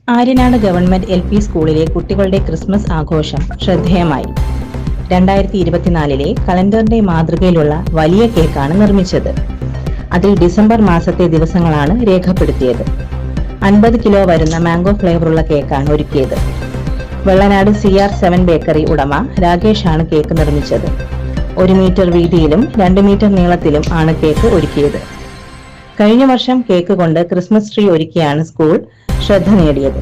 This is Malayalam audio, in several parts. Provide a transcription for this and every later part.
ആര്യനാട് ഗവൺമെന്റ് LP സ്കൂളിലെ കുട്ടികളുടെ ക്രിസ്മസ് ആഘോഷം ശ്രദ്ധേയമായി. 2024 കലണ്ടറിന്റെ മാതൃകയിലുള്ള വലിയ കേക്കാണ് നിർമ്മിച്ചത്. അതിൽ ഡിസംബർ മാസത്തെ ദിവസങ്ങളാണ് രേഖപ്പെടുത്തിയത്. 50 കിലോ വരുന്ന മാംഗോ ഫ്ലേവറുള്ള കേക്കാണ് ഒരുക്കിയത്. വെള്ളനാട് CR7 ബേക്കറി ഉടമ രാകേഷാണ് കേക്ക് നിർമ്മിച്ചത്. 1 മീറ്റർ വീതിയിലും 2 മീറ്റർ നീളത്തിലും ആണ് കേക്ക് ഒരുക്കിയത്. കഴിഞ്ഞ വർഷം കേക്ക് കൊണ്ട് ക്രിസ്മസ് ട്രീ ഒരുക്കിയാണ് സ്കൂൾ ശ്രദ്ധ നേടിയത്.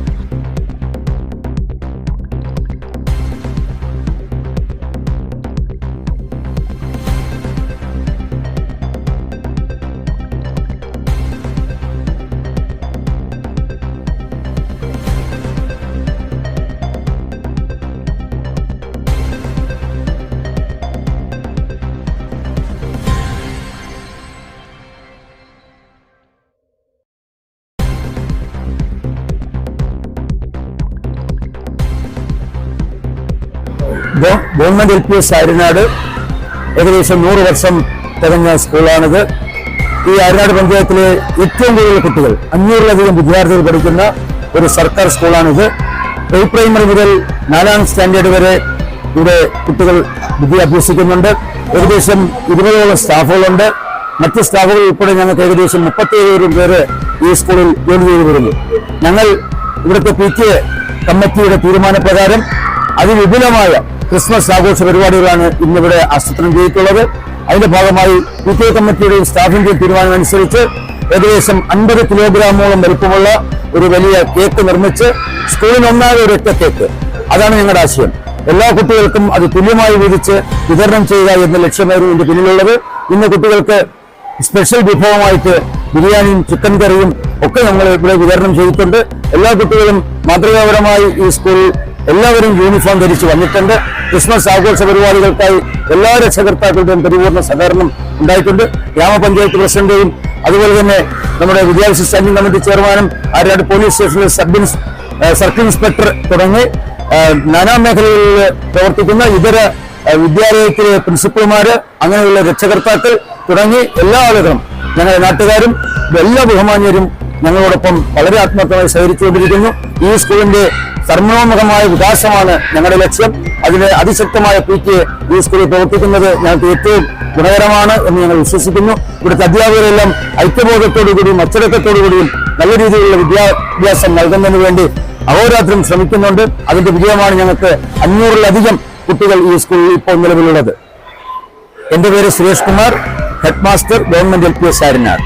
ഗവൺമെന്റ് LPS ആര്യനാട് ഏകദേശം 100 വർഷം തികഞ്ഞ സ്കൂളാണിത്. ഈ ആര്യനാട് പഞ്ചായത്തിലെ ഏറ്റവും കൂടുതൽ കുട്ടികൾ 500-ലധികം വിദ്യാർത്ഥികൾ പഠിക്കുന്ന ഒരു സർക്കാർ സ്കൂളാണിത്. പ്രീ പ്രൈമറി മുതൽ 4ാം സ്റ്റാൻഡേർഡ് വരെ ഇവിടെ കുട്ടികൾ വിദ്യ അഭ്യസിക്കുന്നുണ്ട്. ഏകദേശം 20ഓളം സ്റ്റാഫുകളുണ്ട്. മറ്റ് സ്റ്റാഫുകൾ ഉൾപ്പെടെ ഞങ്ങൾക്ക് ഏകദേശം 37 പേര് ഈ സ്കൂളിൽ ജോലി ചെയ്തു വരുന്നു. ഞങ്ങൾ ഇവിടുത്തെ PTA കമ്മിറ്റിയുടെ തീരുമാനപ്രകാരം അതിവിപുലമായ ക്രിസ്മസ് ആഘോഷ പരിപാടികളാണ് ഇന്നിവിടെ ആസൂത്രണം ചെയ്തിട്ടുള്ളത്. അതിന്റെ ഭാഗമായി PTA കമ്മിറ്റിയുടെയും സ്റ്റാഫിന്റെയും തീരുമാനമനുസരിച്ച് ഏകദേശം 50 കിലോഗ്രാമോളം വലുപ്പമുള്ള ഒരു വലിയ കേക്ക് നിർമ്മിച്ച് സ്കൂളിനൊന്നാകെ ഒരൊറ്റ കേക്ക്, അതാണ് ഞങ്ങളുടെ ആശയം. എല്ലാ കുട്ടികൾക്കും അത് തുല്യമായി വീതിച്ച് വിതരണം ചെയ്യുക എന്ന ലക്ഷ്യമായിരുന്നു ഇതിന്റെ പിന്നിലുള്ളത്. ഇന്ന് കുട്ടികൾക്ക് സ്പെഷ്യൽ വിഭവമായിട്ട് ബിരിയാണിയും ചിക്കൻ കറിയും ഒക്കെ നമ്മൾ ഇവിടെ വിതരണം ചെയ്തിട്ടുണ്ട്. എല്ലാ കുട്ടികളും മാതൃകാപരമായി ഈ സ്കൂളിൽ എല്ലാവരും യൂണിഫോം ധരിച്ച് വന്നിട്ടുണ്ട്. ക്രിസ്മസ് ആഘോഷ പരിപാടികൾക്കായി എല്ലാ രക്ഷകർത്താക്കളുടെയും പരിപൂർണ്ണ സഹകരണം ഉണ്ടായിട്ടുണ്ട്. ഗ്രാമപഞ്ചായത്ത് പ്രസിഡന്റേയും അതുപോലെ തന്നെ നമ്മുടെ വിദ്യാഭ്യാസ സ്റ്റാൻഡിംഗ് കമ്മിറ്റി ചെയർമാനും ആര്യനാട് പോലീസ് സ്റ്റേഷനിലെ സർക്കിൾ ഇൻസ്പെക്ടർ തുടങ്ങി നാനാമേഖലകളിൽ പ്രവർത്തിക്കുന്ന ഇതര വിദ്യാലയത്തിലെ പ്രിൻസിപ്പൽമാര്, അങ്ങനെയുള്ള രക്ഷകർത്താക്കൾ തുടങ്ങി എല്ലാ ആളുകളും, ഞങ്ങളുടെ നാട്ടുകാരും എല്ലാ ബഹുമാന്യരും ഞങ്ങളോടൊപ്പം വളരെ ആത്മാർത്ഥമായി സഹകരിച്ചുകൊണ്ടിരിക്കുന്നു. ഈ സ്കൂളിന്റെ സർവോന്മുഖമായ വികാസമാണ് ഞങ്ങളുടെ ലക്ഷ്യം. അതിന് അതിശക്തമായ PTA ഈ സ്കൂളിൽ പ്രവർത്തിക്കുന്നത് ഞങ്ങൾക്ക് ഏറ്റവും ഗുണകരമാണ് എന്ന് ഞങ്ങൾ വിശ്വസിക്കുന്നു. ഇവിടുത്തെ അധ്യാപകരെല്ലാം ഐക്യബോധത്തോടുകൂടിയും അച്ചടക്കത്തോടുകൂടിയും നല്ല രീതിയിലുള്ള വിദ്യാഭ്യാസം നൽകുന്നതിന് വേണ്ടി അഹോരാത്രം ശ്രമിക്കുന്നുണ്ട്. അതിന്റെ വിജയമാണ് ഞങ്ങൾക്ക് 500-ലധികം കുട്ടികൾ ഈ സ്കൂളിൽ ഇപ്പോൾ നിലവിലുള്ളത്. എന്റെ പേര് Suresh Kumar, head master, government LPS Aryanad.